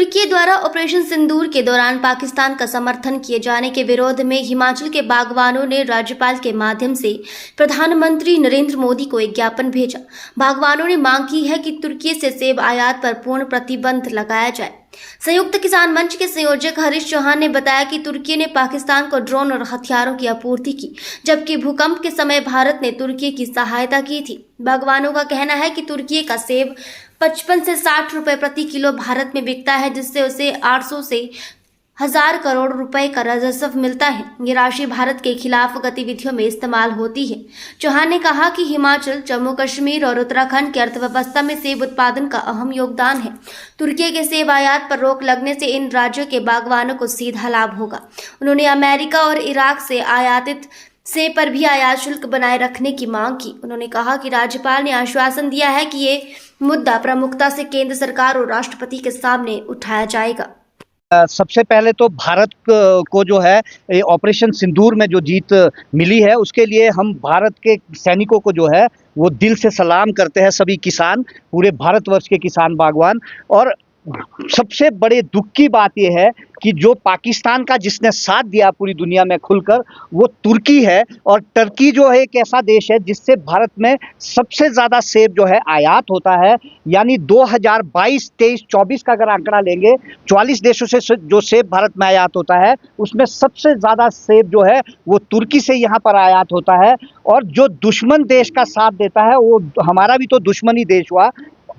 तुर्की द्वारा ऑपरेशन सिंदूर के दौरान पाकिस्तान का समर्थन किए जाने के विरोध में हिमाचल के बागवानों ने राज्यपाल के माध्यम से प्रधानमंत्री नरेंद्र मोदी को एक ज्ञापन भेजा। बागवानों ने मांग की है कि तुर्की से सेब आयात पर पूर्ण प्रतिबंध लगाया जाए। संयुक्त किसान मंच के संयोजक हरीश चौहान ने बताया कि तुर्की ने पाकिस्तान को ड्रोन और हथियारों की आपूर्ति की, जबकि भूकंप के समय भारत ने तुर्की की सहायता की थी। बागवानों का कहना है कि तुर्की का सेब 55 से 60 रुपए प्रति किलो भारत में बिकता है, जिससे उसे 800 से 1000 करोड़ रुपए का राजस्व मिलता है। ये राशि भारत के खिलाफ गतिविधियों में इस्तेमाल होती है। चौहान ने कहा कि हिमाचल, जम्मू कश्मीर और उत्तराखंड की अर्थव्यवस्था में सेब उत्पादन का अहम योगदान है। तुर्की के सेब आयात पर रोक लगने से इन राज्यों के बागवानों को सीधा लाभ होगा। उन्होंने अमेरिका और इराक से आयातित सेब पर भी आयात शुल्क बनाए रखने की मांग की। उन्होंने कहा कि राज्यपाल ने आश्वासन दिया है कि ये मुद्दा प्रमुखता से केंद्र सरकार और राष्ट्रपति के सामने उठाया जाएगा। सबसे पहले तो भारत को जो है ऑपरेशन सिंदूर में जो जीत मिली है उसके लिए हम भारत के सैनिकों को जो है वो दिल से सलाम करते हैं। सभी किसान, पूरे भारतवर्ष के किसान बागवान। और सबसे बड़े दुख की बात यह है कि जो पाकिस्तान का जिसने साथ दिया पूरी दुनिया में खुलकर, वो तुर्की है। और टर्की जो है एक ऐसा देश है जिससे भारत में सबसे ज़्यादा सेब जो है आयात होता है। यानी 2022, 23, 24 का अगर आंकड़ा लेंगे, 44 देशों से जो सेब भारत में आयात होता है उसमें सबसे ज़्यादा सेब जो है वो तुर्की से यहाँ पर आयात होता है। और जो दुश्मन देश का साथ देता है वो हमारा भी तो दुश्मनी देश हुआ।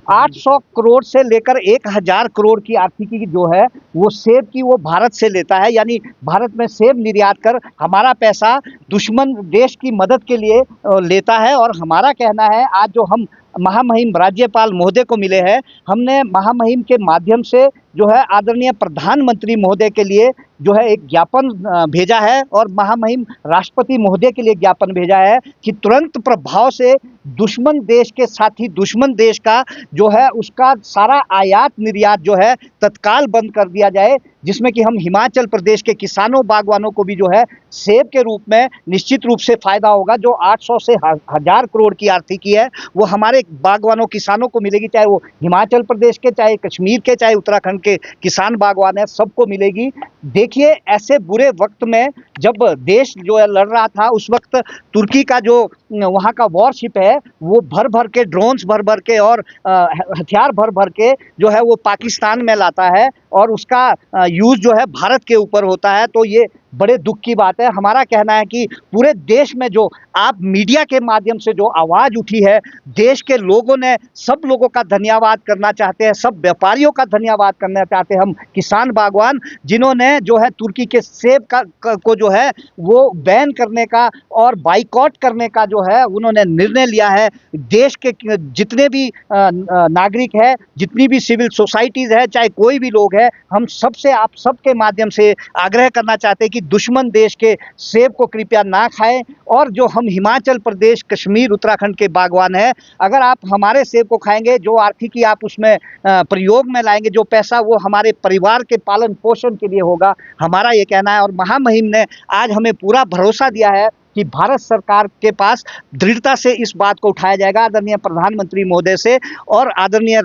800 करोड़ से लेकर 1000 करोड़ की आर्थिकी जो है वो सेब की वो भारत से लेता है। यानी भारत में सेब निर्यात कर हमारा पैसा दुश्मन देश की मदद के लिए लेता है। और हमारा कहना है, आज जो हम महामहिम राज्यपाल महोदय को मिले हैं, हमने महामहिम के माध्यम से जो है आदरणीय प्रधानमंत्री महोदय के लिए जो है एक ज्ञापन भेजा है और महामहिम राष्ट्रपति महोदय के लिए ज्ञापन भेजा है कि तुरंत प्रभाव से दुश्मन देश के साथी दुश्मन देश का जो है उसका सारा आयात निर्यात जो है तत्काल बंद कर दिया जाए, जिसमें कि हम हिमाचल प्रदेश के किसानों बागवानों को भी जो है सेब के रूप में निश्चित रूप से फायदा होगा। जो 800 से 1000 करोड़ की आर्थिकी है वो हमारे बागवानों किसानों को मिलेगी, चाहे वो हिमाचल प्रदेश के, चाहे कश्मीर के, चाहे उत्तराखंड के किसान बागवान है, सबको मिलेगी। देखिए, ऐसे बुरे वक्त में जब देश जो है लड़ रहा था, उस वक्त तुर्की का जो वहाँ का वॉरशिप है वो भर भर के ड्रोन्स भर भर के और हथियार भर भर के जो है वो पाकिस्तान में लाता है और उसका यूज़ जो है भारत के ऊपर होता है। तो ये बड़े दुख की बात है। हमारा कहना है कि पूरे देश में जो आप मीडिया के माध्यम से जो आवाज़ उठी है, देश के लोगों ने, सब लोगों का धन्यवाद करना चाहते हैं, सब व्यापारियों का धन्यवाद करना चाहते हैं हम किसान बागवान, जिन्होंने जो है तुर्की के सेब को जो है वो बैन करने का और बाइकॉट करने का जो है उन्होंने निर्णय लिया है। देश के जितने भी नागरिक है, जितनी भी सिविल सोसाइटीज़ है, चाहे कोई भी लोग है, हम सबसे, आप सबके माध्यम से आग्रह करना चाहते हैं कि दुश्मन देश के सेब को कृपया ना खाएं। और जो हम हिमाचल प्रदेश, कश्मीर, उत्तराखंड के बागवान हैं, अगर आप हमारे सेब को खाएंगे, जो आर्थिकी आप उसमें प्रयोग में लाएंगे, जो पैसा वो हमारे परिवार के पालन पोषण के लिए होगा, हमारा ये कहना है। और महामहिम ने आज हमें पूरा भरोसा दिया है कि भारत सरकार के पास दृढ़ता से इस बात को उठाया जाएगा, आदरणीय प्रधानमंत्री महोदय से और आदरणीय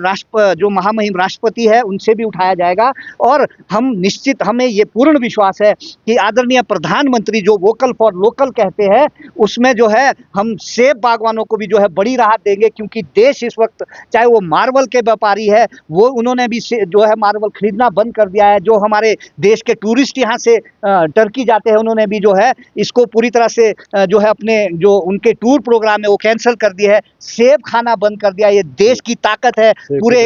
जो महामहिम राष्ट्रपति है उनसे भी उठाया जाएगा। और हम निश्चित, हमें ये पूर्ण विश्वास है कि आदरणीय प्रधानमंत्री जो वोकल फॉर लोकल कहते हैं, उसमें जो है हम सेब बागवानों को भी जो है बड़ी राहत देंगे। क्योंकि देश इस वक्त, चाहे वो मार्बल के व्यापारी है, वो उन्होंने भी जो है मार्बल खरीदना बंद कर दिया है। जो हमारे देश के टूरिस्ट यहाँ से टर्की जाते हैं, उन्होंने भी जो है इसको पूरी तरह से जो है अपने जो उनके टूर प्रोग्राम है वो कैंसिल कर दिया है, सेब खाना बंद कर दिया। ये देश की ताकत है। पूरे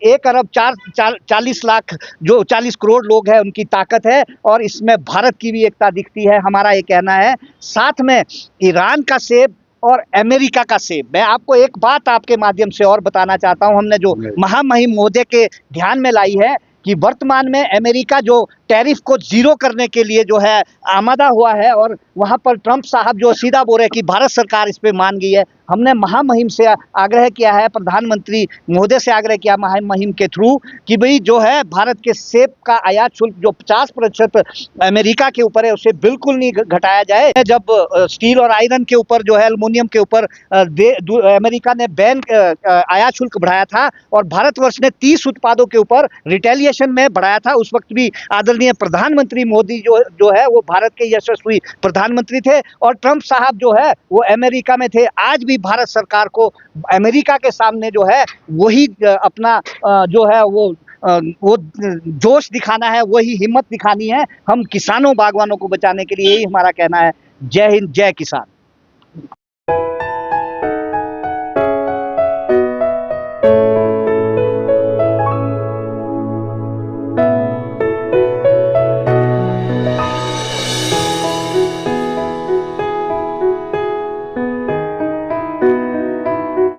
1 अरब 40 लाख जो 40 करोड़ लोग हैं उनकी ताकत है और इसमें भारत की भी एकता दिखती है, हमारा ये कहना है। साथ में ईरान का सेब और अमेरिका का सेब, मैं आपको एक बात आपके माध्यम से और बताना चाहता हूं, हमने जो महामहिम महोदय के ध्यान में लाई है कि वर्तमान में अमेरिका जो टैरिफ को जीरो करने के लिए जो है आमादा हुआ है, और वहां पर ट्रंप साहब जो सीधा बोल रहे हैं कि भारत सरकार इस पे मान गई है। हमने महामहिम से आग्रह किया है, प्रधानमंत्री महोदय से आग्रह किया महामहिम के थ्रू कि भाई जो है भारत के सेब का आयात शुल्क जो 50% अमेरिका के ऊपर है उसे बिल्कुल नहीं घटाया जाए। जब स्टील और आयरन के ऊपर जो है एल्युमिनियम के ऊपर अमेरिका ने बैन आयात शुल्क बढ़ाया था और भारतवर्ष ने 30 उत्पादों के ऊपर रिटेलिएशन में बढ़ाया था, उस वक्त भी आदरणीय प्रधानमंत्री मोदी जो है वो भारत के यशस्वी प्रधानमंत्री थे और ट्रंप साहब जो है वो अमेरिका में थे। आज भी भारत सरकार को अमेरिका के सामने जो है वही अपना जो है वो जोश दिखाना है, वही हिम्मत दिखानी है। हम किसानों बागवानों को बचाने के लिए यही हमारा कहना है। जय हिंद, जय किसान।